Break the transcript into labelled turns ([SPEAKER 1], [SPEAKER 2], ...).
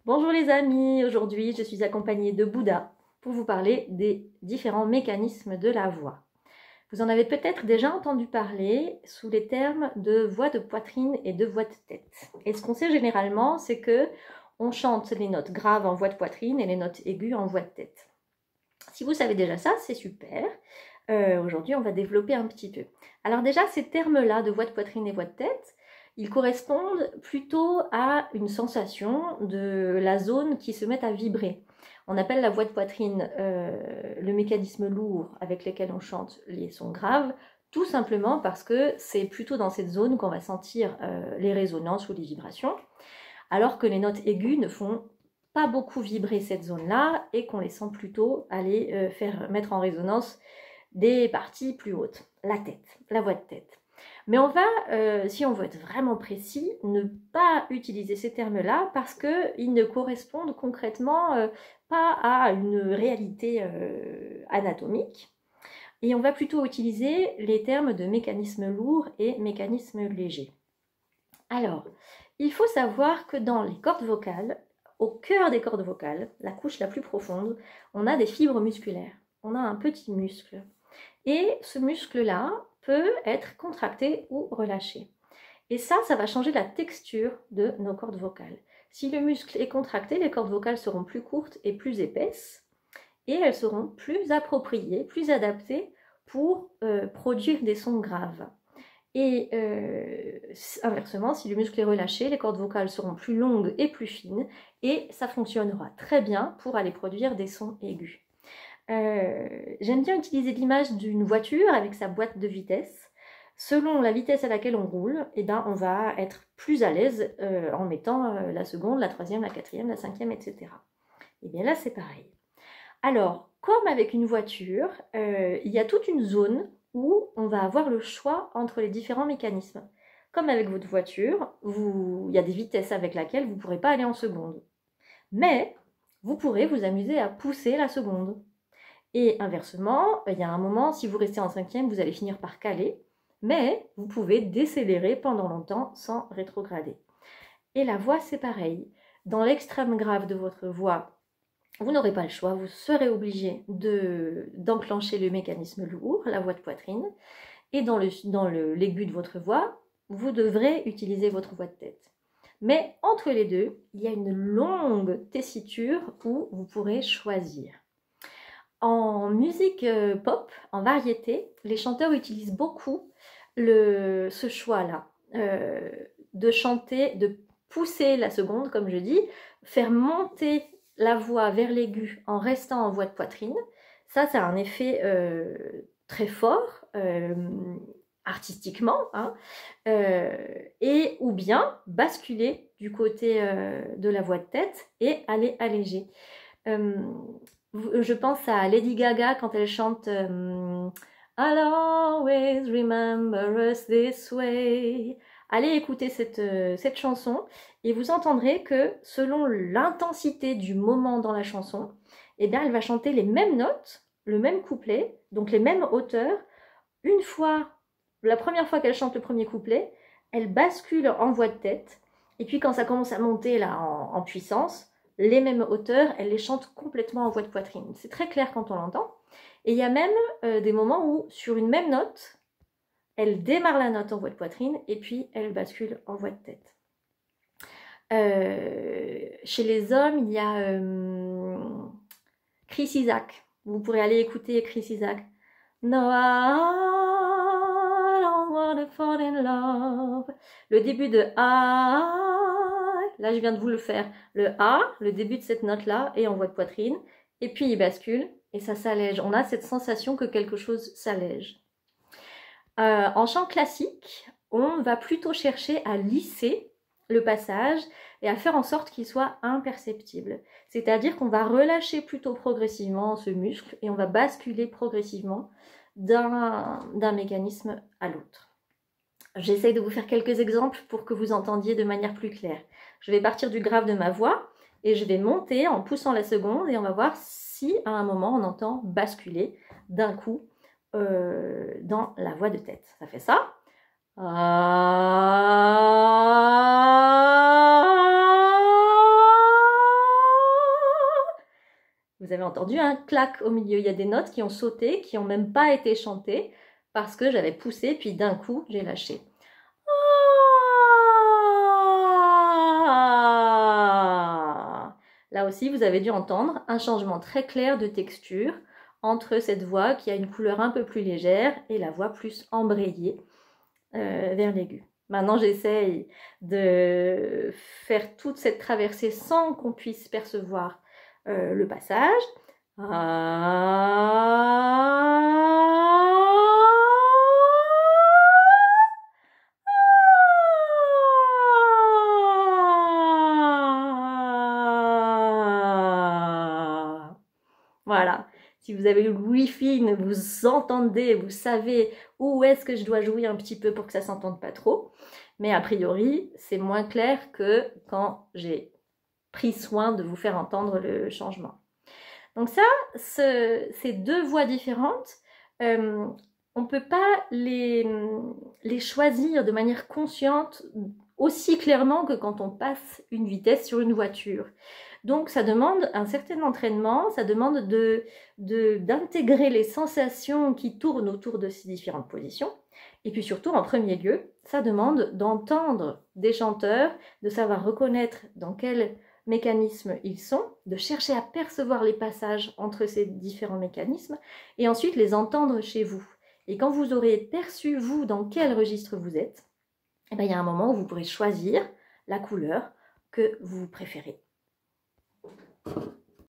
[SPEAKER 1] Bonjour les amis, aujourd'hui je suis accompagnée de Bouddha pour vous parler des différents mécanismes de la voix. Vous en avez peut-être déjà entendu parler sous les termes de voix de poitrine et de voix de tête. Et ce qu'on sait généralement, c'est que on chante les notes graves en voix de poitrine et les notes aiguës en voix de tête. Si vous savez déjà ça, c'est super. Aujourd'hui, on va développer un petit peu. Alors déjà, ces termes-là de voix de poitrine et voix de tête, ils correspondent plutôt à une sensation de la zone qui se met à vibrer. On appelle la voix de poitrine le mécanisme lourd avec lequel on chante les sons graves, tout simplement parce que c'est plutôt dans cette zone qu'on va sentir les résonances ou les vibrations, alors que les notes aiguës ne font pas beaucoup vibrer cette zone-là et qu'on les sent plutôt aller mettre en résonance des parties plus hautes, la tête, la voix de tête. Mais on va, si on veut être vraiment précis, ne pas utiliser ces termes-là parce qu'ils ne correspondent concrètement pas à une réalité anatomique. Et on va plutôt utiliser les termes de mécanisme lourd et mécanisme léger. Alors, il faut savoir que dans les cordes vocales, au cœur des cordes vocales, la couche la plus profonde, on a des fibres musculaires. On a un petit muscle. Et ce muscle-là peut être contracté ou relâché. Et ça va changer la texture de nos cordes vocales. Si le muscle est contracté, les cordes vocales seront plus courtes et plus épaisses. Et elles seront plus appropriées, plus adaptées pour produire des sons graves. Et inversement, si le muscle est relâché, les cordes vocales seront plus longues et plus fines. Et ça fonctionnera très bien pour aller produire des sons aigus. J'aime bien utiliser l'image d'une voiture avec sa boîte de vitesse. Selon la vitesse à laquelle on roule, on va être plus à l'aise en mettant la seconde, la troisième, la quatrième, la cinquième, etc. Et bien là, c'est pareil. Alors, comme avec une voiture, il y a toute une zone où on va avoir le choix entre les différents mécanismes. Comme avec votre voiture, il y a des vitesses avec lesquelles vous ne pourrez pas aller en seconde. Mais vous pourrez vous amuser à pousser la seconde. Et inversement, il y a un moment, si vous restez en cinquième, vous allez finir par caler, mais vous pouvez décélérer pendant longtemps sans rétrograder. Et la voix, c'est pareil. Dans l'extrême grave de votre voix, vous n'aurez pas le choix, vous serez obligé d'enclencher le mécanisme lourd, la voix de poitrine, et dans l'aigu de votre voix, vous devrez utiliser votre voix de tête. Mais entre les deux, il y a une longue tessiture où vous pourrez choisir. En musique pop, en variété, les chanteurs utilisent beaucoup ce choix-là, de chanter, de pousser la seconde, comme je dis, faire monter la voix vers l'aigu en restant en voix de poitrine. Ça a un effet très fort, artistiquement, hein, et ou bien basculer du côté de la voix de tête et aller alléger. Je pense à Lady Gaga quand elle chante I'll always remember us this way. Allez écouter cette chanson et vous entendrez que selon l'intensité du moment dans la chanson, elle va chanter les mêmes notes, le même couplet, donc les mêmes hauteurs. La première fois qu'elle chante le premier couplet, elle bascule en voix de tête. Et puis quand ça commence à monter là en puissance, les mêmes hauteurs, elle les chante complètement en voix de poitrine. C'est très clair quand on l'entend. Et il y a même des moments où, sur une même note, elle démarre la note en voix de poitrine et puis elle bascule en voix de tête. Chez les hommes, il y a Chris Isaak. Vous pourrez aller écouter Chris Isaak. No, I don't wanna fall in love. Le début de là je viens de vous le faire, le A, le début de cette note-là, est en voix de poitrine, et puis il bascule, et ça s'allège. On a cette sensation que quelque chose s'allège. En chant classique, on va plutôt chercher à lisser le passage et à faire en sorte qu'il soit imperceptible. C'est-à-dire qu'on va relâcher plutôt progressivement ce muscle, et on va basculer progressivement d'un mécanisme à l'autre. J'essaie de vous faire quelques exemples pour que vous entendiez de manière plus claire. Je vais partir du grave de ma voix et je vais monter en poussant la seconde et on va voir si à un moment on entend basculer d'un coup dans la voix de tête. Ça fait ça. Vous avez entendu un clac au milieu. Il y a des notes qui ont sauté, qui n'ont même pas été chantées parce que j'avais poussé, puis d'un coup, j'ai lâché. Là aussi, vous avez dû entendre un changement très clair de texture entre cette voix qui a une couleur un peu plus légère et la voix plus embrayée vers l'aigu. Maintenant, j'essaye de faire toute cette traversée sans qu'on puisse percevoir le passage. Voilà. Si vous avez le Wi-Fi, vous entendez, vous savez où est-ce que je dois jouer un petit peu pour que ça ne s'entende pas trop. Mais a priori, c'est moins clair que quand j'ai pris soin de vous faire entendre le changement. Donc ça, ces deux voix différentes, on ne peut pas les choisir de manière consciente aussi clairement que quand on passe une vitesse sur une voiture. Donc ça demande un certain entraînement, ça demande d'intégrer les sensations qui tournent autour de ces différentes positions. Et puis surtout, en premier lieu, ça demande d'entendre des chanteurs, de savoir reconnaître dans quel mécanismes ils sont, de chercher à percevoir les passages entre ces différents mécanismes et ensuite les entendre chez vous. Et quand vous aurez perçu, vous, dans quel registre vous êtes, eh bien, il y a un moment où vous pourrez choisir la couleur que vous préférez.